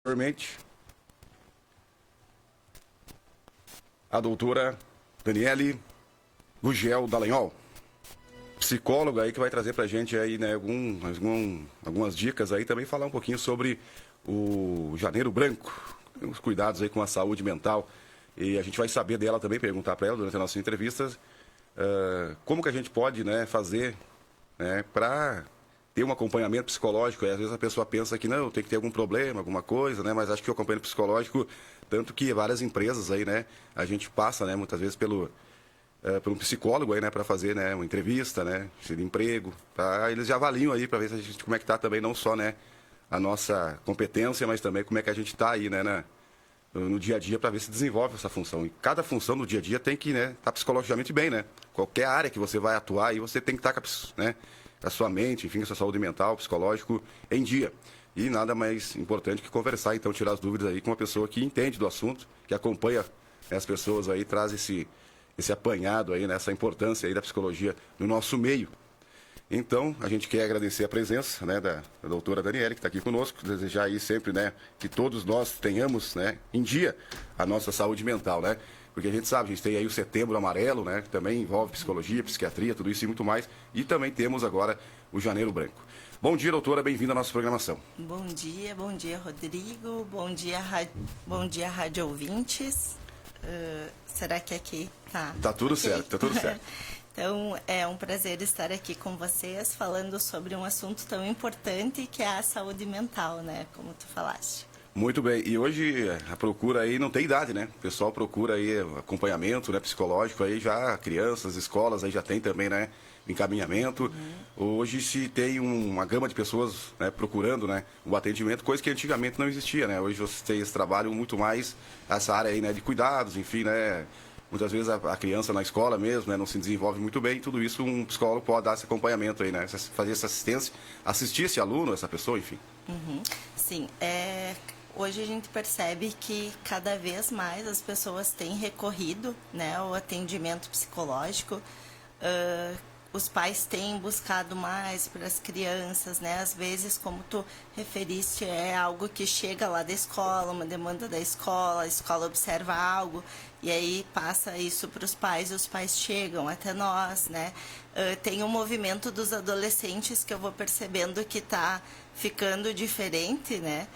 Anteriormente, a doutora Daniele Gugel Dallagnol, psicóloga aí que vai trazer pra gente aí, né, algumas dicas aí, também falar um pouquinho sobre o Janeiro Branco, os cuidados aí com a saúde mental. E a gente vai saber dela também, perguntar para ela durante as nossas entrevistas, como que a gente pode, né, fazer, né, para ter um acompanhamento psicológico. E às vezes a pessoa pensa que não, tem que ter algum problema, alguma coisa, né? Mas acho que o acompanhamento psicológico, tanto que várias empresas aí, né? A gente passa, né? Muitas vezes por um psicólogo aí, né? Para fazer, né? Uma entrevista, né? De emprego, tá? Eles já avaliam aí para ver se a gente, como é que tá também, não só, né? A nossa competência, mas também como é que a gente tá aí, né? No dia a dia, para ver se desenvolve essa função. E cada função no dia a dia tem que, né? Tá psicologicamente bem, né? Qualquer área que você vai atuar, aí você tem que estar né? A sua mente, enfim, a sua saúde mental, psicológico em dia. E nada mais importante que conversar, então, tirar as dúvidas aí com uma pessoa que entende do assunto, que acompanha, né, as pessoas aí, traz esse apanhado aí, né, essa importância aí da psicologia no nosso meio. Então, a gente quer agradecer a presença, né, da doutora Daniele, que está aqui conosco, desejar aí sempre, né, que todos nós tenhamos, né, em dia a nossa saúde mental, né? Porque a gente sabe, a gente tem aí o Setembro Amarelo, né, que também envolve psicologia, psiquiatria, tudo isso e muito mais. E também temos agora o Janeiro Branco. Bom dia, doutora, bem-vinda à nossa programação. Bom dia, Rodrigo. Bom dia, rádio ouvintes. Será que aqui tá? Tá tudo okay? certo, tá tudo certo. Então, é um prazer estar aqui com vocês, falando sobre um assunto tão importante que é a saúde mental, né, como tu falaste. Muito bem, e hoje a procura aí não tem idade, né? O pessoal procura aí acompanhamento, né, psicológico, aí já crianças, escolas, aí já tem também, né, encaminhamento. Hoje se tem uma gama de pessoas, né, procurando, né, o atendimento, coisa que antigamente não existia, né? Hoje vocês trabalham muito mais essa área aí, né, de cuidados, enfim, né? Muitas vezes a criança na escola mesmo, né, não se desenvolve muito bem, tudo isso um psicólogo pode dar esse acompanhamento aí, né? Fazer essa assistência, assistir esse aluno, essa pessoa, enfim. Sim, hoje a gente percebe que cada vez mais as pessoas têm recorrido, né, ao atendimento psicológico. Os pais têm buscado mais para as crianças, né? Às vezes, como tu referiste, é algo que chega lá da escola, uma demanda da escola, a escola observa algo e aí passa isso para os pais e os pais chegam até nós, né? Tem um movimento dos adolescentes que eu vou percebendo que está ficando diferente, né?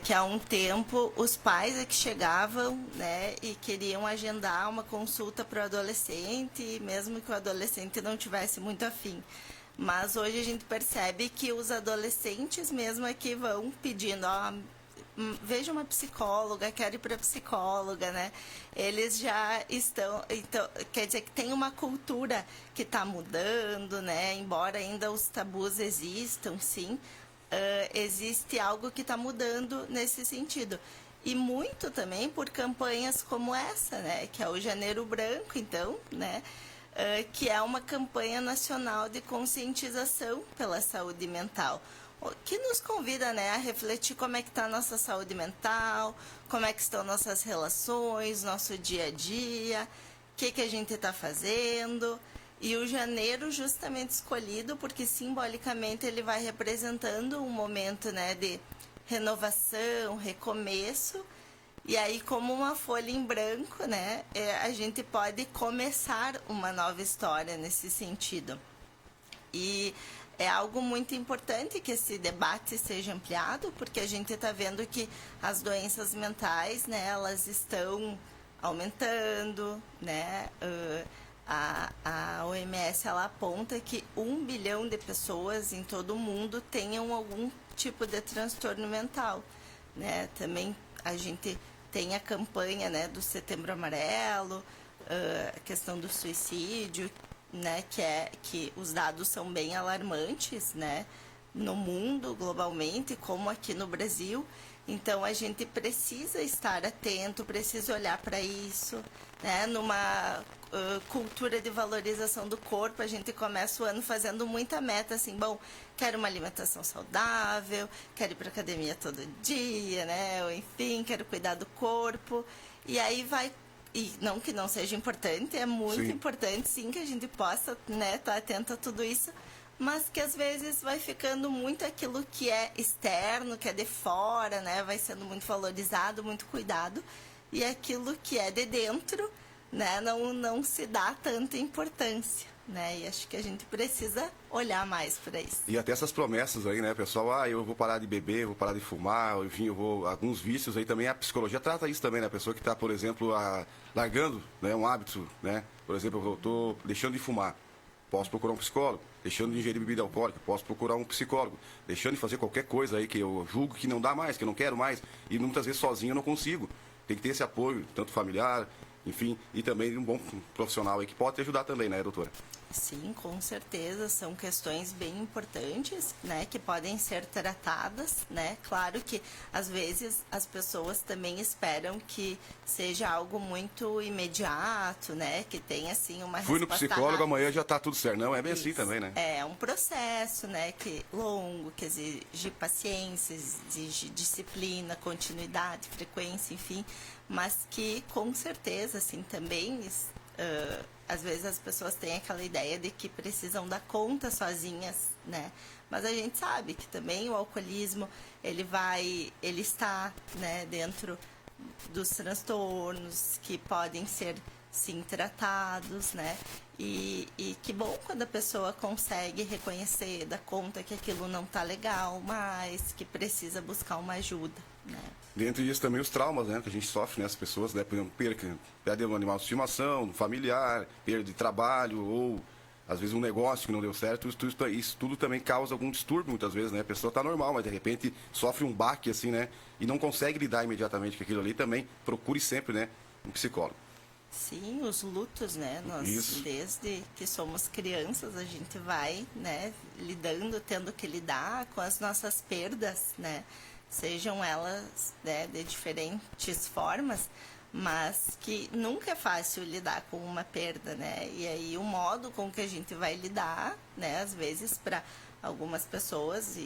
Que há um tempo os pais é que chegavam, né, e queriam agendar uma consulta para o adolescente, mesmo que o adolescente não tivesse muito afim. Mas hoje a gente percebe que os adolescentes mesmo é que vão pedindo, veja uma psicóloga, quero ir para psicóloga, né? Eles já estão, então, quer dizer que tem uma cultura que está mudando, né? Embora ainda os tabus existam, sim. Existe algo que está mudando nesse sentido. E muito também por campanhas como essa, né? Que é o Janeiro Branco, então, né? Que é uma campanha nacional de conscientização pela saúde mental, que nos convida, né, a refletir como é que está a nossa saúde mental, como é que estão nossas relações, nosso dia a dia, o que a gente está fazendo. E o janeiro justamente escolhido porque simbolicamente ele vai representando um momento, né, de renovação, recomeço. E aí, como uma folha em branco, né, a gente pode começar uma nova história nesse sentido. E é algo muito importante que esse debate seja ampliado, porque a gente está vendo que as doenças mentais, né, elas estão aumentando, né? A OMS ela aponta que 1 bilhão de pessoas em todo o mundo tenham algum tipo de transtorno mental, né? Também a gente tem a campanha, né, do Setembro Amarelo, a questão do suicídio, né, que os dados são bem alarmantes, né, no mundo, globalmente, como aqui no Brasil. Então, a gente precisa estar atento, precisa olhar para isso, né, numa cultura de valorização do corpo. A gente começa o ano fazendo muita meta, assim, bom, quero uma alimentação saudável, quero ir para academia todo dia, né, ou enfim, quero cuidar do corpo. E aí vai, e não que não seja importante, é muito importante, sim, que a gente possa, né, estar atento a tudo isso, mas que às vezes vai ficando muito aquilo que é externo, que é de fora, né? Vai sendo muito valorizado, muito cuidado, e aquilo que é de dentro, né? Não se dá tanta importância, né? E acho que a gente precisa olhar mais para isso. E até essas promessas aí, né, pessoal? Eu vou parar de beber, vou parar de fumar, enfim, eu vou... Alguns vícios aí também, a psicologia trata isso também, né? A pessoa que está, por exemplo, largando, né, um hábito, né? Por exemplo, eu estou deixando de fumar, posso procurar um psicólogo. Deixando de ingerir bebida alcoólica, posso procurar um psicólogo. Deixando de fazer qualquer coisa aí que eu julgo que não dá mais, que eu não quero mais. E muitas vezes sozinho eu não consigo. Tem que ter esse apoio, tanto familiar, enfim, e também de um bom profissional aí que pode te ajudar também, né, doutora? Sim, com certeza, são questões bem importantes, né, que podem ser tratadas, né, claro que às vezes as pessoas também esperam que seja algo muito imediato, né, que tenha assim uma Fui no resposta psicólogo, rápida. amanhã já tá tudo certo, não, é bem assim Isso. também, né? É um processo, né, que longo, que exige paciência, exige disciplina, continuidade, frequência, enfim, mas que com certeza, assim, também às vezes as pessoas têm aquela ideia de que precisam dar conta sozinhas, né? Mas a gente sabe que também o alcoolismo, ele está, né, dentro dos transtornos que podem ser, sim, tratados, né? E que bom quando a pessoa consegue reconhecer, dar conta que aquilo não tá legal, mas que precisa buscar uma ajuda, né? Dentro disso também os traumas, né, que a gente sofre, né, as pessoas, né, por exemplo, perda de um animal de estimação, um familiar, perda de trabalho ou às vezes um negócio que não deu certo, isso tudo também causa algum distúrbio muitas vezes, né? A pessoa está normal, mas de repente sofre um baque assim, né, e não consegue lidar imediatamente com aquilo ali, também procure sempre, né, um psicólogo. Sim, os lutos, né? Nós, Isso. desde que somos crianças, a gente vai, né, lidando, tendo que lidar com as nossas perdas, né? Sejam elas, né, de diferentes formas, mas que nunca é fácil lidar com uma perda, né? E aí o modo com que a gente vai lidar, né, às vezes para algumas pessoas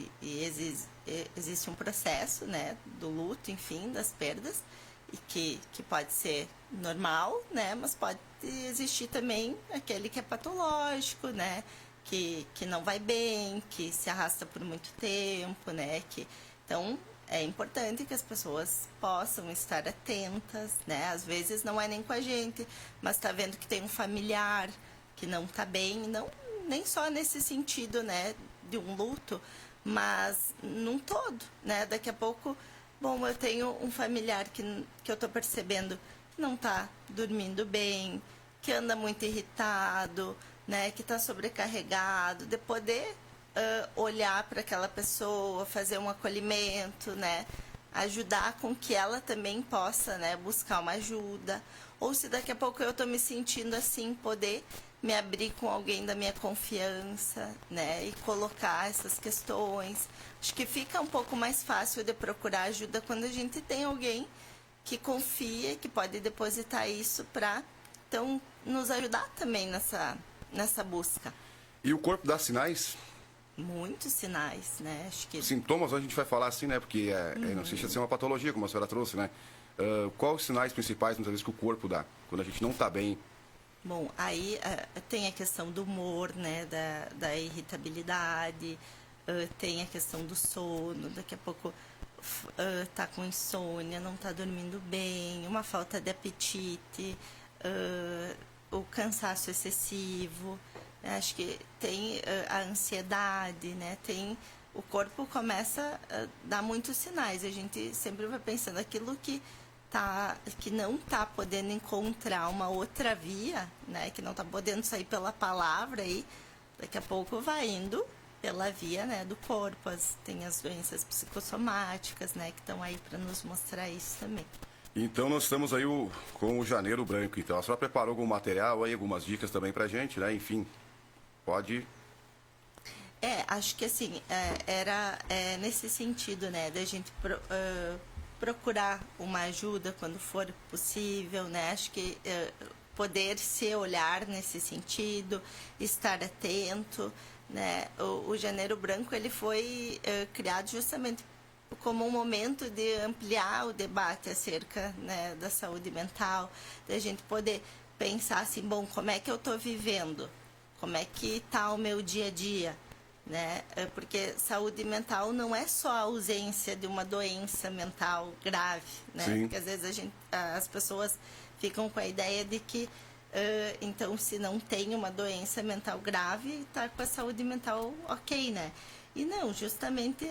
existe um processo, né, do luto, enfim, das perdas, e que pode ser normal, né, mas pode existir também aquele que é patológico, né, que não vai bem, que se arrasta por muito tempo, né, então é importante que as pessoas possam estar atentas, né, às vezes não é nem com a gente, mas está vendo que tem um familiar que não está bem, não, nem só nesse sentido, né, de um luto, mas num todo, né, daqui a pouco, bom, eu tenho um familiar que eu estou percebendo que não está dormindo bem, que anda muito irritado, né, que está sobrecarregado, de poder olhar para aquela pessoa, fazer um acolhimento, né, ajudar com que ela também possa, né, buscar uma ajuda, ou se daqui a pouco eu estou me sentindo assim, poder me abrir com alguém da minha confiança, né, e colocar essas questões. Acho que fica um pouco mais fácil de procurar ajuda quando a gente tem alguém que confia, que pode depositar isso para, então, nos ajudar também nessa busca. E o corpo dá sinais? Muitos sinais, né? Acho que... Sintomas, a gente vai falar assim, né? Porque não deixa de ser uma patologia, como a senhora trouxe, né? Quais os sinais principais, muitas vezes, que o corpo dá? Quando a gente não está bem? Bom, aí tem a questão do humor, né? Da irritabilidade, tem a questão do sono, daqui a pouco tá com insônia, não tá dormindo bem, uma falta de apetite, o cansaço excessivo. Acho que tem a ansiedade, né? O corpo começa a dar muitos sinais. A gente sempre vai pensando aquilo que não está podendo encontrar uma outra via, né? Que não está podendo sair pela palavra aí, daqui a pouco vai indo pela via, né, do corpo. Tem as doenças psicossomáticas, né, que estão aí para nos mostrar isso também. Então nós estamos aí com o Janeiro Branco. Então a senhora preparou algum material aí, algumas dicas também pra gente, né? Enfim, pode... Acho que assim, era nesse sentido, né, da gente procurar uma ajuda quando for possível, né? Acho que poder se olhar nesse sentido, estar atento, né? O Janeiro Branco, ele foi criado justamente como um momento de ampliar o debate acerca, né, da saúde mental, da gente poder pensar assim, bom, como é que eu estou vivendo? Como é que está o meu dia a dia? né? Porque saúde mental não é só a ausência de uma doença mental grave, né? Sim. Porque às vezes as pessoas ficam com a ideia de que então se não tem uma doença mental grave, está com a saúde mental ok, né? E não, justamente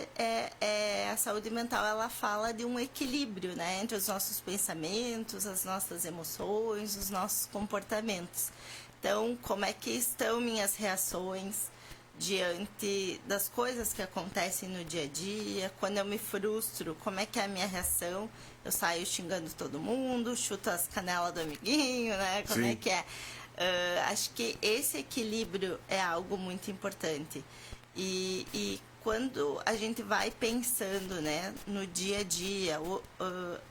a saúde mental, ela fala de um equilíbrio, né, entre os nossos pensamentos, as nossas emoções, os nossos comportamentos. Então, como é que estão minhas reações diante das coisas que acontecem no dia a dia? Quando eu me frustro, como é que é a minha reação? Eu saio xingando todo mundo, chuto as canelas do amiguinho, né? Como Sim. é que é? Acho que esse equilíbrio é algo muito importante. E quando a gente vai pensando, né, no dia a dia,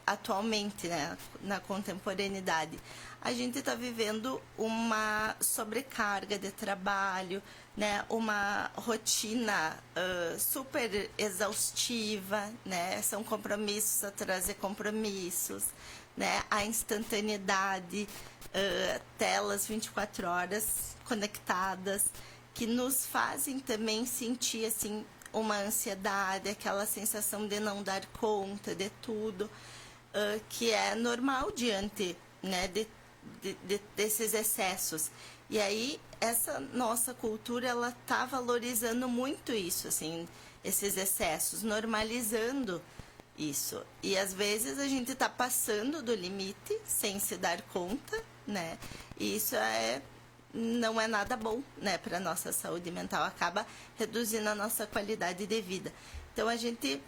atualmente, né, na contemporaneidade, a gente está vivendo uma sobrecarga de trabalho, né, uma rotina super exaustiva, né, são compromissos atrás de compromissos, né, a instantaneidade, telas 24 horas conectadas, que nos fazem também sentir assim uma ansiedade, aquela sensação de não dar conta de tudo, que é normal diante, né, desses excessos. E aí essa nossa cultura, ela tá valorizando muito isso, assim, esses excessos, normalizando isso. E às vezes a gente tá passando do limite sem se dar conta, né? E isso não é nada bom, né, para nossa saúde mental, acaba reduzindo a nossa qualidade de vida. Então a gente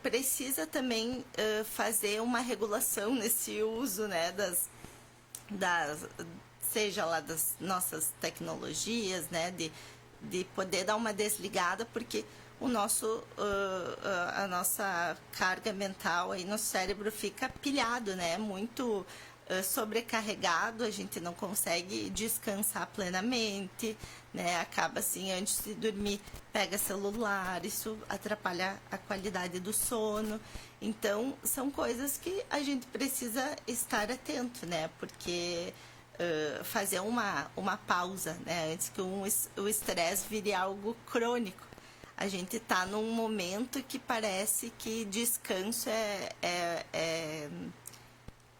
precisa também fazer uma regulação nesse uso, né, seja lá das nossas tecnologias, né, de poder dar uma desligada, porque a nossa carga mental aí no cérebro fica pilhado, né, muito sobrecarregado, a gente não consegue descansar plenamente, né? Acaba assim, antes de dormir, pega celular, isso atrapalha a qualidade do sono. Então, são coisas que a gente precisa estar atento, né? Porque fazer uma pausa, né? Antes que o estresse vire algo crônico. A gente está num momento que parece que descanso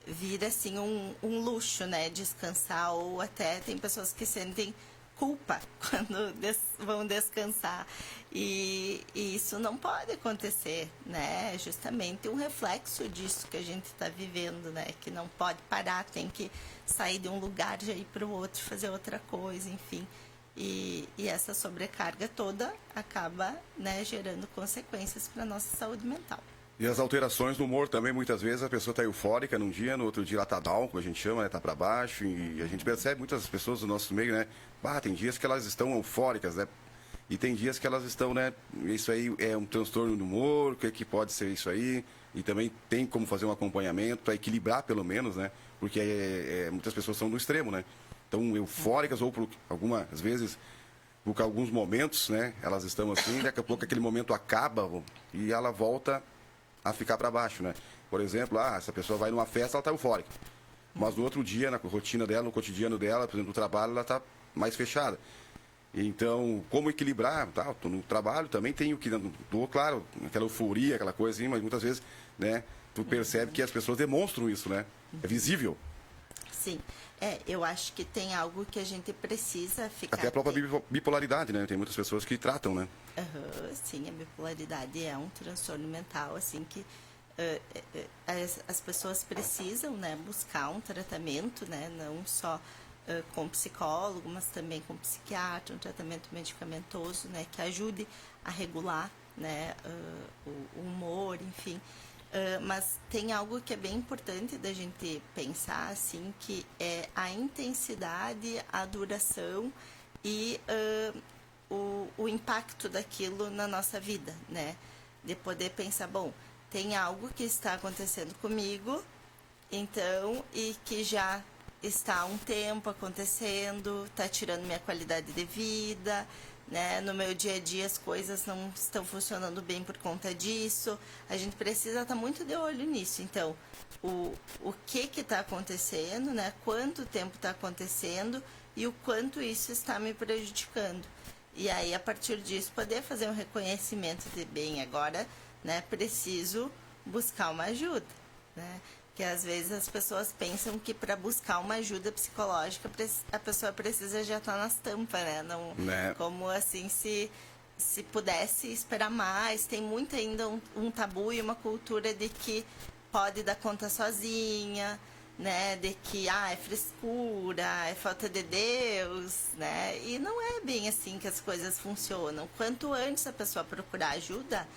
vira assim um luxo, né, descansar, ou até tem pessoas que sentem culpa quando vão descansar, e isso não pode acontecer, né, é justamente um reflexo disso que a gente está vivendo, né, que não pode parar, tem que sair de um lugar, já ir para o outro, fazer outra coisa, enfim, e essa sobrecarga toda acaba, né, gerando consequências para a nossa saúde mental. E as alterações no humor também, muitas vezes a pessoa está eufórica num dia, no outro dia ela está down, como a gente chama, né? Está para baixo. E a gente percebe muitas pessoas do nosso meio, né? Tem dias que elas estão eufóricas, né? E tem dias que elas estão, né? Isso aí é um transtorno do humor, o que pode ser isso aí? E também tem como fazer um acompanhamento para equilibrar, pelo menos, né? Porque muitas pessoas são do extremo, né? Então, eufóricas ou por algumas vezes, por alguns momentos, né? Elas estão assim, daqui a pouco aquele momento acaba e ela volta a ficar para baixo, né? Por exemplo, essa pessoa vai numa festa, ela está eufórica. Mas no outro dia, na rotina dela, no cotidiano dela, por exemplo, no trabalho, ela está mais fechada. Então, como equilibrar? No trabalho também tenho que... Claro, aquela euforia, aquela coisa assim, mas muitas vezes, né? Tu percebe que as pessoas demonstram isso, né? É visível. Sim. Eu acho que tem algo que a gente precisa ficar... Até a própria bipolaridade, né? Tem muitas pessoas que tratam, né? Sim, a bipolaridade é um transtorno mental, assim, que as pessoas precisam, né, buscar um tratamento, né, não só com psicólogo, mas também com psiquiatra, um tratamento medicamentoso, né, que ajude a regular, né, o humor, enfim. Mas tem algo que é bem importante da gente pensar, assim, que é a intensidade, a duração e o impacto daquilo na nossa vida, né? De poder pensar, bom, tem algo que está acontecendo comigo, então, e que já está há um tempo acontecendo, está tirando minha qualidade de vida, né? No meu dia a dia as coisas não estão funcionando bem por conta disso. A gente precisa estar muito de olho nisso. Então, o que está acontecendo, né? Quanto tempo está acontecendo e o quanto isso está me prejudicando. E aí, a partir disso, poder fazer um reconhecimento de, bem, agora, né, preciso buscar uma ajuda, né? Que às vezes as pessoas pensam que para buscar uma ajuda psicológica a pessoa precisa já estar nas tampas, né? Não, como assim se pudesse esperar mais. Tem muito ainda um tabu e uma cultura de que pode dar conta sozinha, né? De que é frescura, é falta de Deus, né? E não é bem assim que as coisas funcionam. Quanto antes a pessoa procurar ajuda,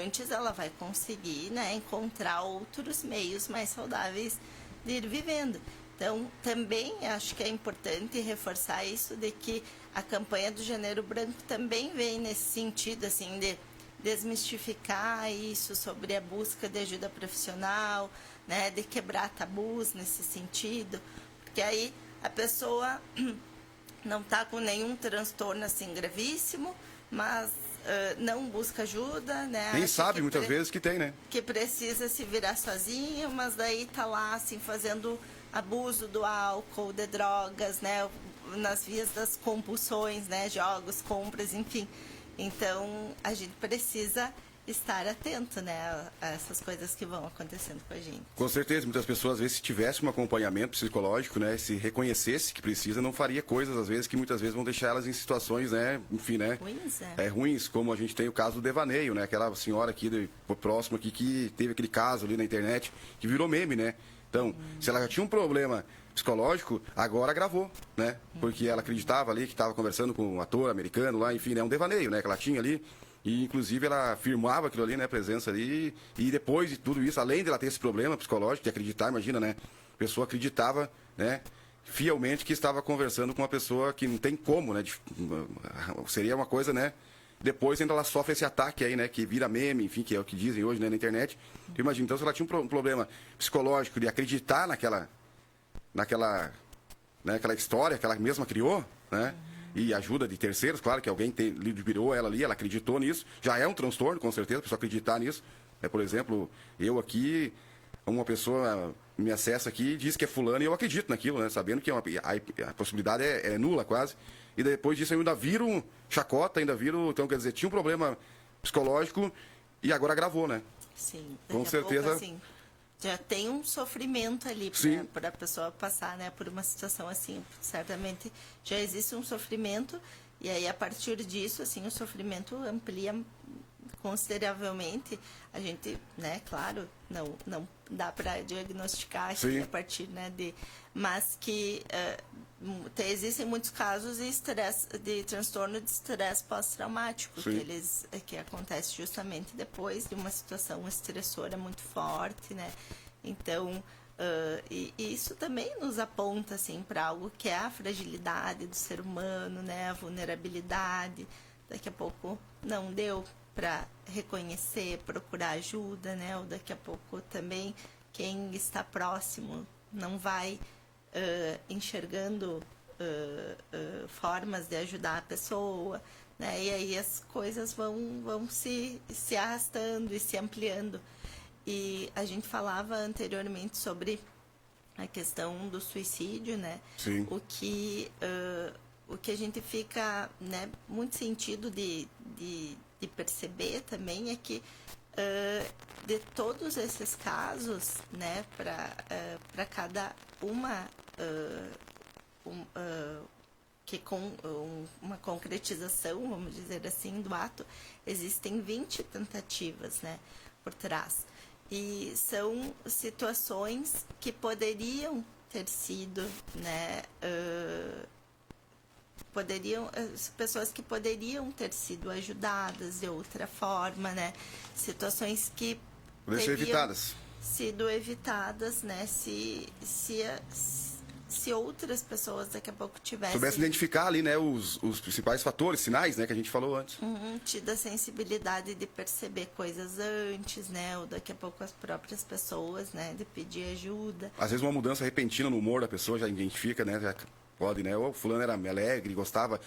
antes ela vai conseguir, né, encontrar outros meios mais saudáveis de ir vivendo. Então, também acho que é importante reforçar isso de que a campanha do Janeiro Branco também vem nesse sentido, assim, de desmistificar isso sobre a busca de ajuda profissional, né, de quebrar tabus nesse sentido, porque aí a pessoa não está com nenhum transtorno assim gravíssimo, mas não busca ajuda, né? Nem sabe muitas vezes que tem, né? Que precisa se virar sozinho, mas daí tá lá assim fazendo abuso do álcool, de drogas, né? Nas vias das compulsões, né? Jogos, compras, enfim. Então a gente precisa estar atento, né, a essas coisas que vão acontecendo com a gente. Com certeza, muitas pessoas, às vezes, se tivesse um acompanhamento psicológico, né, se reconhecesse que precisa, não faria coisas, às vezes, que muitas vezes vão deixar elas em situações, né, enfim, né, ruins, como a gente tem o caso do devaneio, né, aquela senhora aqui, próximo aqui, que teve aquele caso ali na internet, que virou meme, né. Então, se ela já tinha um problema psicológico, agora agravou, né, porque ela acreditava ali que estava conversando com um ator americano lá, enfim, né, um devaneio, né, que ela tinha ali. E, inclusive, ela afirmava aquilo ali, né, a presença ali. E depois de tudo isso, além de ela ter esse problema psicológico de acreditar, imagina, né, a pessoa acreditava, né, fielmente que estava conversando com uma pessoa que não tem como, né, seria uma coisa, né, depois ainda ela sofre esse ataque aí, né, que vira meme, enfim, que é o que dizem hoje, né, na internet. Imagina, então, se ela tinha um problema psicológico de acreditar naquela história que ela mesma criou, né, e ajuda de terceiros, claro que alguém liberou ela ali, ela acreditou nisso, já é um transtorno, com certeza, a pessoa acreditar nisso. Por exemplo, eu aqui, uma pessoa me acessa aqui e diz que é fulano e eu acredito naquilo, né, sabendo que a possibilidade é nula quase. E depois disso eu ainda viro chacota, então quer dizer, tinha um problema psicológico e agora agravou, né? Sim, com certeza. Pouco, assim, já tem um sofrimento ali para a pessoa passar, né, por uma situação assim. Certamente já existe um sofrimento e aí a partir disso, assim, o sofrimento amplia consideravelmente. A gente, né, claro, não dá para diagnosticar aqui a partir, né, mas que existem muitos casos de transtorno de estresse pós-traumático, que acontece justamente depois de uma situação estressora muito forte, né? Então, e isso também nos aponta, assim, para algo que é a fragilidade do ser humano, né? A vulnerabilidade. Daqui a pouco não deu para reconhecer, procurar ajuda, né? Ou daqui a pouco também quem está próximo não vai enxergando formas de ajudar a pessoa, né? E aí as coisas vão se arrastando e se ampliando. E a gente falava anteriormente sobre a questão do suicídio, né? Sim. O que a gente fica, né, muito sentido de perceber também é que de todos esses casos, né, para cada uma que com uma concretização, vamos dizer assim, do ato, existem 20 tentativas, né, por trás. E são situações que poderiam ter sido, né, pessoas que poderiam ter sido ajudadas de outra forma, né, situações que teriam sido evitadas, né, se outras pessoas daqui a pouco soubesse identificar ali, né, os principais fatores, sinais, né, que a gente falou antes. Tido a sensibilidade de perceber coisas antes, né, ou daqui a pouco as próprias pessoas, né, de pedir ajuda. Às vezes uma mudança repentina no humor da pessoa já identifica, né, já pode, né, o fulano era alegre, gostava,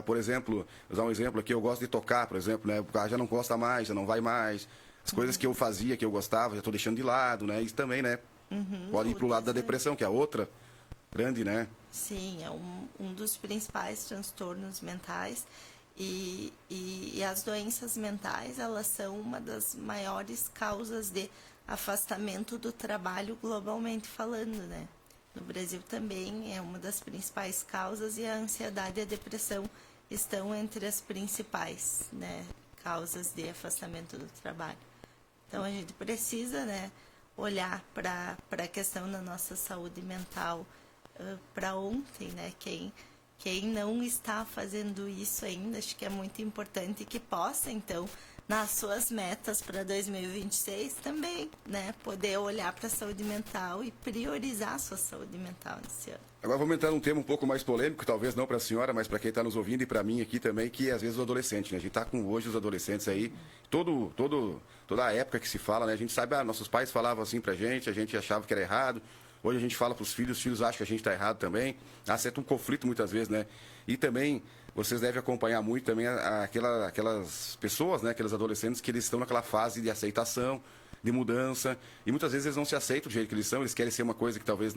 por exemplo, vou dar um exemplo aqui, eu gosto de tocar, por exemplo, né, o cara já não gosta mais, já não vai mais, as coisas que eu fazia, que eu gostava, já estou deixando de lado, né, isso também, né, pode ir pro lado da depressão, que é a outra grande, né? Sim, é um dos principais transtornos mentais E as doenças mentais, elas são uma das maiores causas de afastamento do trabalho globalmente falando, né? No Brasil também é uma das principais causas, e a ansiedade e a depressão estão entre as principais, né, causas de afastamento do trabalho. Então a gente precisa, né, olhar para a questão da nossa saúde mental para ontem, né? Quem não está fazendo isso ainda, acho que é muito importante que possa, então, nas suas metas para 2026 também, né, poder olhar para a saúde mental e priorizar a sua saúde mental nesse ano. Agora vamos entrar num tema um pouco mais polêmico, talvez não para a senhora, mas para quem está nos ouvindo e para mim aqui também, que às vezes o adolescente, né? A gente está com hoje os adolescentes aí, toda a época que se fala, né? A gente sabe, nossos pais falavam assim pra gente, a gente achava que era errado. Hoje a gente fala para os filhos acham que a gente está errado também. Há certo um conflito muitas vezes, né? E também vocês devem acompanhar muito também aquelas pessoas, né? Aqueles adolescentes que eles estão naquela fase de aceitação, de mudança. E muitas vezes eles não se aceitam do jeito que eles são, eles querem ser uma coisa que talvez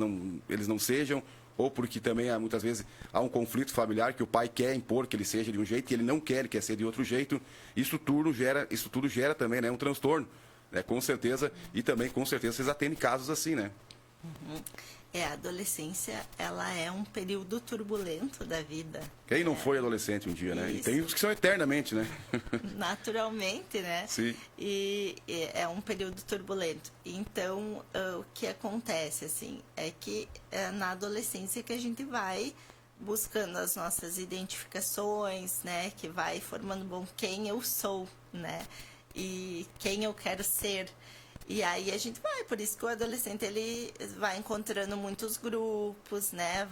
eles não sejam. Ou porque também muitas vezes há um conflito familiar que o pai quer impor que ele seja de um jeito e ele não quer, ele quer ser de outro jeito. Isso tudo gera também, né, um transtorno, né? Com certeza. E também com certeza vocês atendem casos assim, né? Uhum. A adolescência, ela é um período turbulento da vida. Quem não foi adolescente um dia, né? Isso. E tem os que são eternamente, né? Naturalmente, né? Sim. E é um período turbulento. Então, o que acontece, assim, é que é na adolescência que a gente vai buscando as nossas identificações, né? Que vai formando, bom, quem eu sou, né? E quem eu quero ser. E aí a gente vai, por isso que o adolescente, ele vai encontrando muitos grupos, né?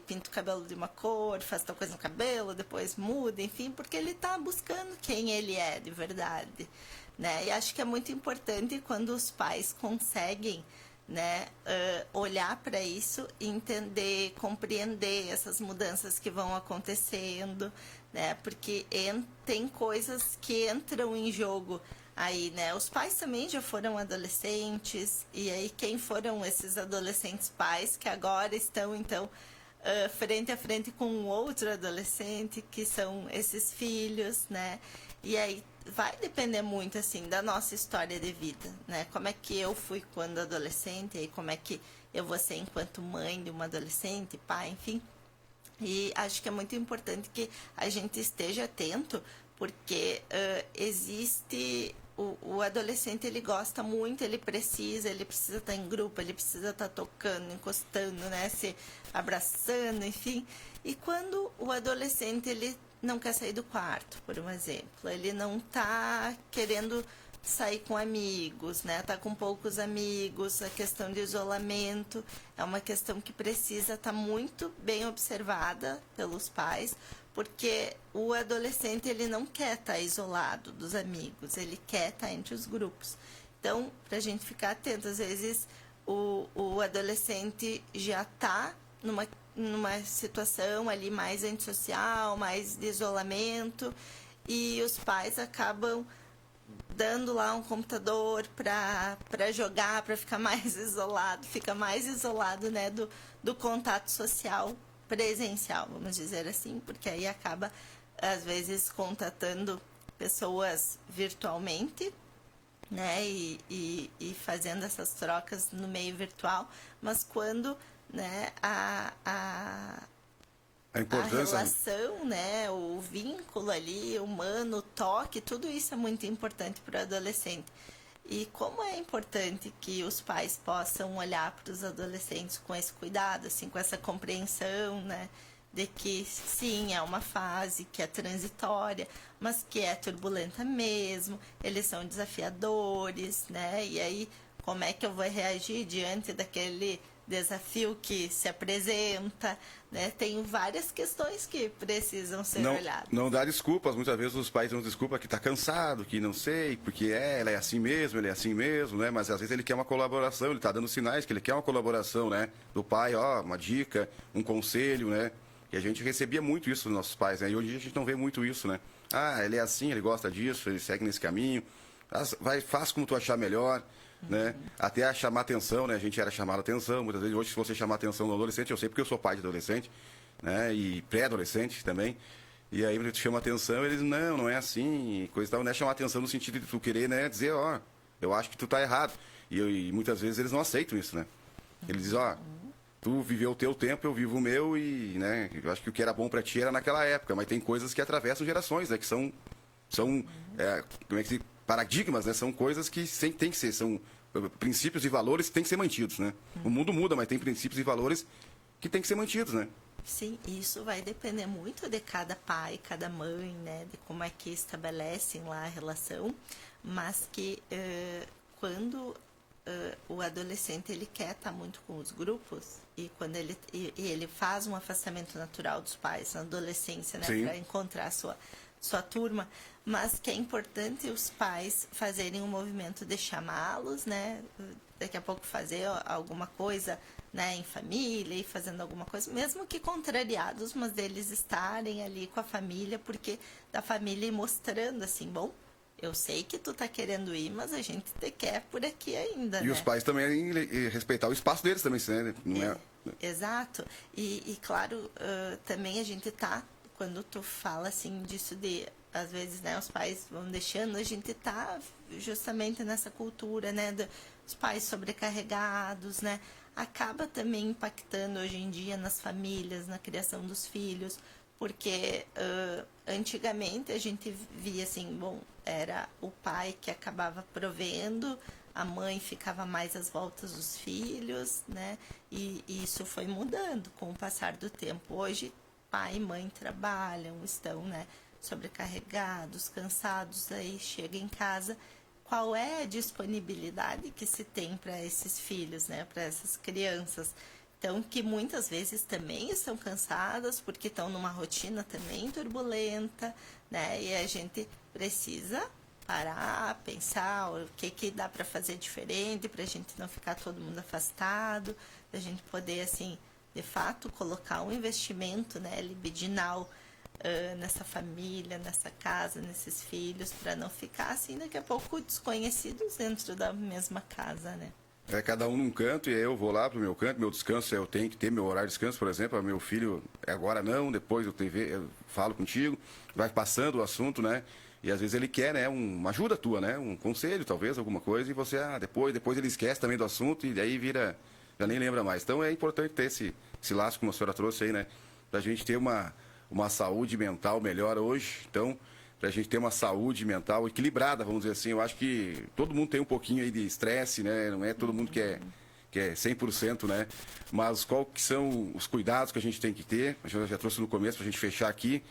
Pinta o cabelo de uma cor, faz tal coisa no cabelo, depois muda, enfim, porque ele tá buscando quem ele é de verdade, né? E acho que é muito importante quando os pais conseguem, né, olhar para isso e entender, compreender essas mudanças que vão acontecendo, né? Porque tem coisas que entram em jogo aí, né? Os pais também já foram adolescentes, e aí quem foram esses adolescentes pais que agora estão, então, frente a frente com um outro adolescente, que são esses filhos, né? E aí vai depender muito, assim, da nossa história de vida, né? Como é que eu fui quando adolescente, e como é que eu vou ser enquanto mãe de uma adolescente, pai, enfim. E acho que é muito importante que a gente esteja atento, porque existe... O adolescente, ele gosta muito, ele precisa estar em grupo, ele precisa estar tocando, encostando, né, se abraçando, enfim. E quando o adolescente, ele não quer sair do quarto, por um exemplo, ele não está querendo sair com amigos, né, tá com poucos amigos, a questão de isolamento é uma questão que precisa estar muito bem observada pelos pais, porque o adolescente, ele não quer estar isolado dos amigos, ele quer estar entre os grupos. Então, para a gente ficar atento, às vezes o adolescente já está numa situação ali mais antissocial, mais de isolamento, e os pais acabam dando lá um computador para jogar, para ficar mais isolado, fica mais isolado, né, do contato social presencial, vamos dizer assim, porque aí acaba, às vezes, contatando pessoas virtualmente, né, e fazendo essas trocas no meio virtual, mas quando, né, a relação, né, o vínculo ali, humano, o toque, tudo isso é muito importante para o adolescente. E como é importante que os pais possam olhar para os adolescentes com esse cuidado, assim, com essa compreensão, né, de que sim, é uma fase que é transitória, mas que é turbulenta mesmo, eles são desafiadores, né, e aí como é que eu vou reagir diante daquele desafio que se apresenta, né? Tem várias questões que precisam ser olhadas. Não dá desculpas, muitas vezes os pais dão desculpa que está cansado, que não sei, porque ela é assim mesmo, ele é assim mesmo, né? Mas às vezes ele quer uma colaboração, ele está dando sinais que ele quer uma colaboração, né? Do pai, uma dica, um conselho, né? E a gente recebia muito isso dos nossos pais, né? E hoje a gente não vê muito isso, né? Ele é assim, ele gosta disso, ele segue nesse caminho, faz como tu achar melhor. Né? Até a chamar atenção, né? A gente era chamado atenção, muitas vezes hoje se você chamar atenção do adolescente, eu sei porque eu sou pai de adolescente, né? E pré-adolescente também, E aí tu chama atenção, eles, não é assim, e coisa e tal, né? Chamar atenção no sentido de tu querer, né, dizer, ó, eu acho que tu tá errado. E muitas vezes eles não aceitam isso, né? Eles dizem, ó, tu viveu o teu tempo, eu vivo o meu e, né, eu acho que o que era bom pra ti era naquela época, mas tem coisas que atravessam gerações, né, que são como é que se, paradigmas, né, são coisas que tem que ser, são princípios e valores que tem que ser mantidos, né? O mundo muda, mas tem princípios e valores que tem que ser mantidos, né? Sim, isso vai depender muito de cada pai, cada mãe, né, de como é que estabelecem lá a relação, mas que quando o adolescente ele quer estar muito com os grupos e quando ele faz um afastamento natural dos pais na adolescência, né, para encontrar a sua turma, mas que é importante os pais fazerem um movimento de chamá-los, né, daqui a pouco fazer alguma coisa, né, em família e fazendo alguma coisa, mesmo que contrariados, mas deles estarem ali com a família, porque da família ir mostrando assim, bom, eu sei que tu tá querendo ir, mas a gente te quer por aqui ainda, E né? os pais também respeitar o espaço deles também, né? Não Exato. E claro, também a gente tá, quando tu fala assim disso de, às vezes, né, os pais vão deixando, a gente tá justamente nessa cultura, né, dos pais sobrecarregados, né? Acaba também impactando hoje em dia nas famílias, na criação dos filhos, porque antigamente a gente via assim, bom, era o pai que acabava provendo, a mãe ficava mais às voltas dos filhos, né? E isso foi mudando com o passar do tempo. Hoje, pai e mãe trabalham, estão, né, sobrecarregados, cansados, aí chega em casa. Qual é a disponibilidade que se tem para esses filhos, né, para essas crianças? Então, que muitas vezes também estão cansadas, porque estão numa rotina também turbulenta, né? E a gente precisa parar, pensar o que dá para fazer diferente, para a gente não ficar todo mundo afastado, para a gente poder, assim, de fato, colocar um investimento, né, libidinal nessa família, nessa casa, nesses filhos, para não ficar, assim, daqui a pouco desconhecidos dentro da mesma casa, né? É cada um num canto e aí eu vou lá pro meu canto, meu descanso, eu tenho que ter meu horário de descanso, por exemplo, meu filho, agora não, depois eu falo contigo, vai passando o assunto, né? E às vezes ele quer, né, uma ajuda tua, né? Um conselho, talvez, alguma coisa, e você, depois ele esquece também do assunto e daí vira, já nem lembra mais. Então é importante ter esse laço, como a senhora trouxe aí, né? Pra gente ter uma saúde mental melhor hoje, então, pra gente ter uma saúde mental equilibrada, vamos dizer assim. Eu acho que todo mundo tem um pouquinho aí de estresse, né? Não é todo mundo que é 100%, né? Mas qual que são os cuidados que a gente tem que ter? A gente já trouxe no começo pra gente fechar aqui.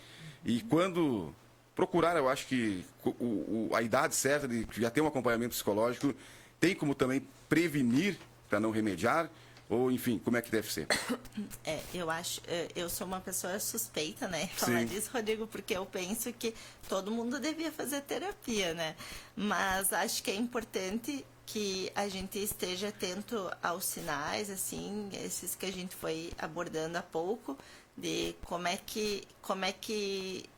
E quando procurar, eu acho que a idade certa de já ter um acompanhamento psicológico, tem como também prevenir para não remediar, ou enfim, como é que deve ser? Eu acho, eu sou uma pessoa suspeita, né, falar disso, Rodrigo, porque eu penso que todo mundo devia fazer terapia, né, mas acho que é importante que a gente esteja atento aos sinais, assim, esses que a gente foi abordando há pouco, de como é que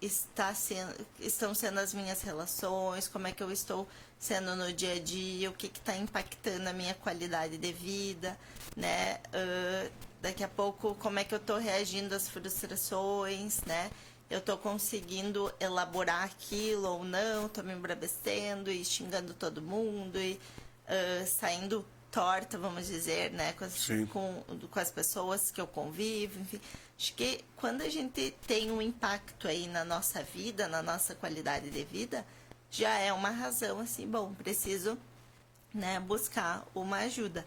estão sendo as minhas relações, como é que eu estou sendo no dia a dia, o que está impactando a minha qualidade de vida, né? Daqui a pouco, como é que eu estou reagindo às frustrações, né? Eu estou conseguindo elaborar aquilo ou não, estou me embravecendo e xingando todo mundo e saindo torta, vamos dizer, né, com as pessoas que eu convivo, enfim. Acho que quando a gente tem um impacto aí na nossa vida, na nossa qualidade de vida, já é uma razão, assim, bom, preciso, né, buscar uma ajuda.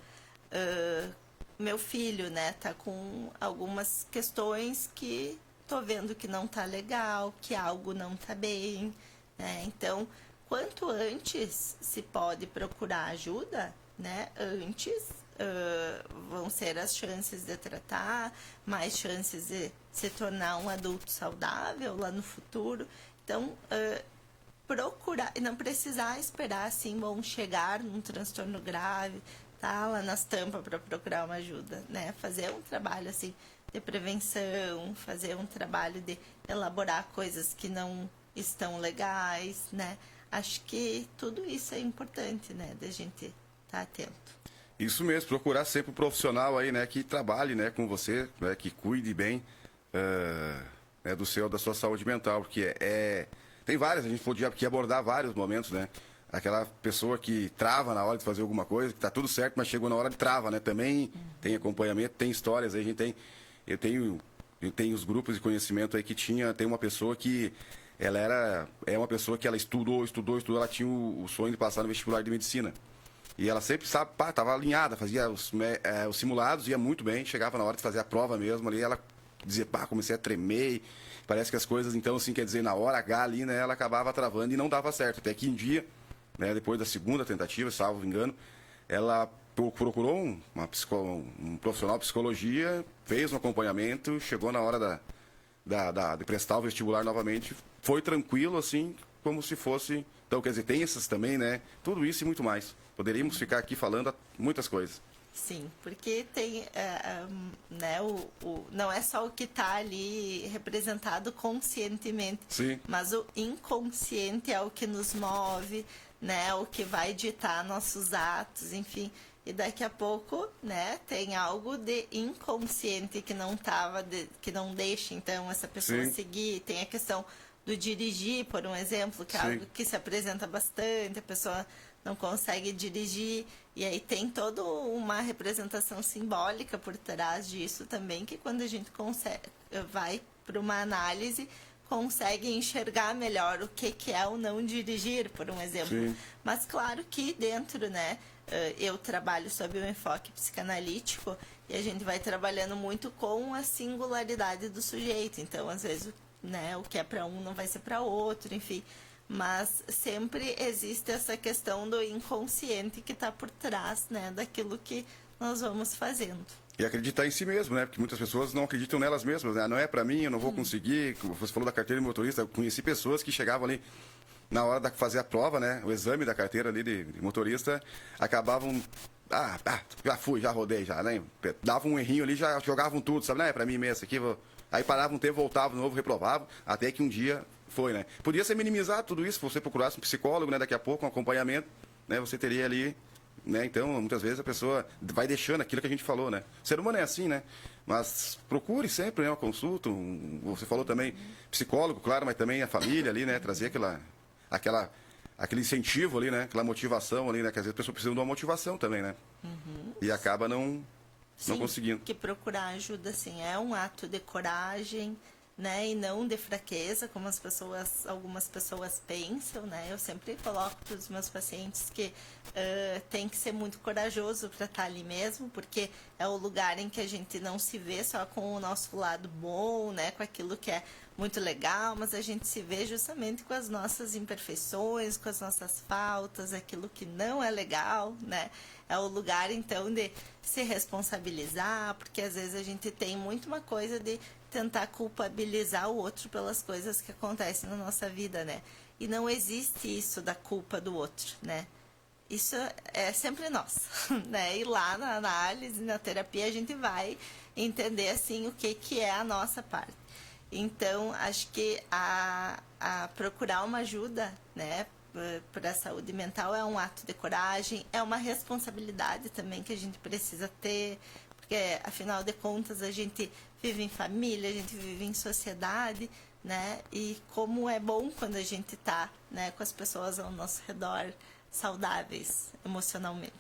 Meu filho, né, tá com algumas questões que tô vendo que não tá legal, que algo não tá bem, né, então, quanto antes se pode procurar ajuda, né, antes vão ser as chances de tratar, mais chances de se tornar um adulto saudável lá no futuro. Então, procurar, e não precisar esperar, assim, bom, chegar num transtorno grave, tá lá nas tampas para procurar uma ajuda, né, fazer um trabalho, assim, de prevenção, fazer um trabalho de elaborar coisas que não estão legais, né, acho que tudo isso é importante, né, da gente estar atento. Isso mesmo, procurar sempre um profissional aí, né, que trabalhe, né, com você, né, que cuide bem né, da sua saúde mental, porque tem várias, a gente podia aqui abordar vários momentos, né? Aquela pessoa que trava na hora de fazer alguma coisa, que tá tudo certo, mas chegou na hora de trava, né? Também tem acompanhamento, tem histórias, aí a gente eu tenho os grupos de conhecimento aí que tem uma pessoa que é uma pessoa que ela estudou, ela tinha o sonho de passar no vestibular de medicina. E ela sempre, sabe, tava alinhada, fazia os simulados, ia muito bem, chegava na hora de fazer a prova mesmo ali, ela dizia, comecei a tremer, parece que as coisas, então, assim, quer dizer, na hora H ali, né, ela acabava travando e não dava certo. Até que um dia, né, depois da segunda tentativa, salvo engano, ela procurou um profissional de psicologia, fez um acompanhamento, chegou na hora de prestar o vestibular novamente, foi tranquilo, assim, como se fosse... Então, quer dizer, tem essas também, né? Tudo isso e muito mais. Poderíamos ficar aqui falando muitas coisas. Sim, porque tem, né, não é só o que está ali representado conscientemente, Sim. mas o inconsciente é o que nos move, né, o que vai ditar nossos atos, enfim. E daqui a pouco, né, tem algo de inconsciente que que não deixa, então, essa pessoa Sim. seguir. Tem a questão do dirigir, por um exemplo, que é Sim. algo que se apresenta bastante, a pessoa não consegue dirigir, e aí tem toda uma representação simbólica por trás disso também, que quando a gente vai para uma análise, consegue enxergar melhor o que é o não dirigir, por um exemplo. Sim. Mas claro que dentro, né, eu trabalho sob um enfoque psicanalítico e a gente vai trabalhando muito com a singularidade do sujeito. Então, às vezes, né, o que é para um não vai ser para outro, enfim. Mas sempre existe essa questão do inconsciente que está por trás, né, daquilo que nós vamos fazendo. E acreditar em si mesmo, né? Porque muitas pessoas não acreditam nelas mesmas, né? Não é para mim, eu não vou conseguir. Você falou da carteira de motorista, eu conheci pessoas que chegavam ali na hora de fazer a prova, né? O exame da carteira ali de motorista, acabavam... já fui, já rodei, já, né? Davam um errinho ali, já jogavam tudo, sabe? Não é para mim mesmo, aqui vou... Aí paravam um tempo, voltavam de novo, reprovavam, até que um dia foi, né? Podia ser minimizado tudo isso, se você procurasse um psicólogo, né? Daqui a pouco, um acompanhamento, né? Você teria ali, né? Então, muitas vezes a pessoa vai deixando aquilo que a gente falou, né? O ser humano é assim, né? Mas procure sempre, né? Uma consulta, você falou também psicólogo, claro, mas também a família ali, né? Trazer aquele incentivo ali, né? Aquela motivação ali, né? Que às vezes a pessoa precisa de uma motivação também, né? E acaba não conseguindo. Que procurar ajuda, assim, é um ato de coragem, né, e não de fraqueza, como algumas pessoas pensam, né. Eu sempre coloco para os meus pacientes que tem que ser muito corajoso para estar ali mesmo, porque é o lugar em que a gente não se vê só com o nosso lado bom, né, com aquilo que é muito legal, mas a gente se vê justamente com as nossas imperfeições, com as nossas faltas, aquilo que não é legal, né. É o lugar, então, de se responsabilizar, porque às vezes a gente tem muito uma coisa de tentar culpabilizar o outro pelas coisas que acontecem na nossa vida, né? E não existe isso da culpa do outro, né? Isso é sempre nós, né? E lá na análise, na terapia, a gente vai entender, assim, o que é a nossa parte. Então, acho que a procurar uma ajuda, né, para a saúde mental é um ato de coragem, é uma responsabilidade também que a gente precisa ter, porque, afinal de contas, a gente vive em família, a gente vive em sociedade, né? E como é bom quando a gente está, né, com as pessoas ao nosso redor saudáveis emocionalmente.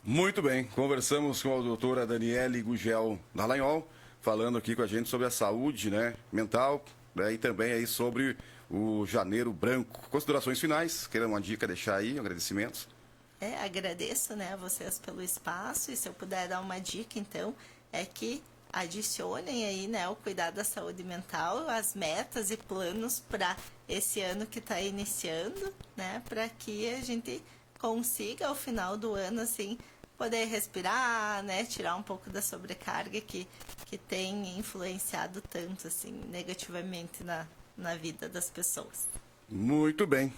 Muito bem, conversamos com a doutora Daniele Gugel Dallagnol, falando aqui com a gente sobre a saúde, né, mental, né, e também aí sobre o Janeiro Branco. Considerações finais, queira uma dica, deixar aí, agradecimentos. Agradeço, né, a vocês pelo espaço, e se eu puder dar uma dica, então, é que adicionem aí, né, o cuidado da saúde mental, as metas e planos para esse ano que está iniciando, né, para que a gente consiga, ao final do ano, assim, poder respirar, né, tirar um pouco da sobrecarga que tem influenciado tanto, assim, negativamente na vida das pessoas. Muito bem.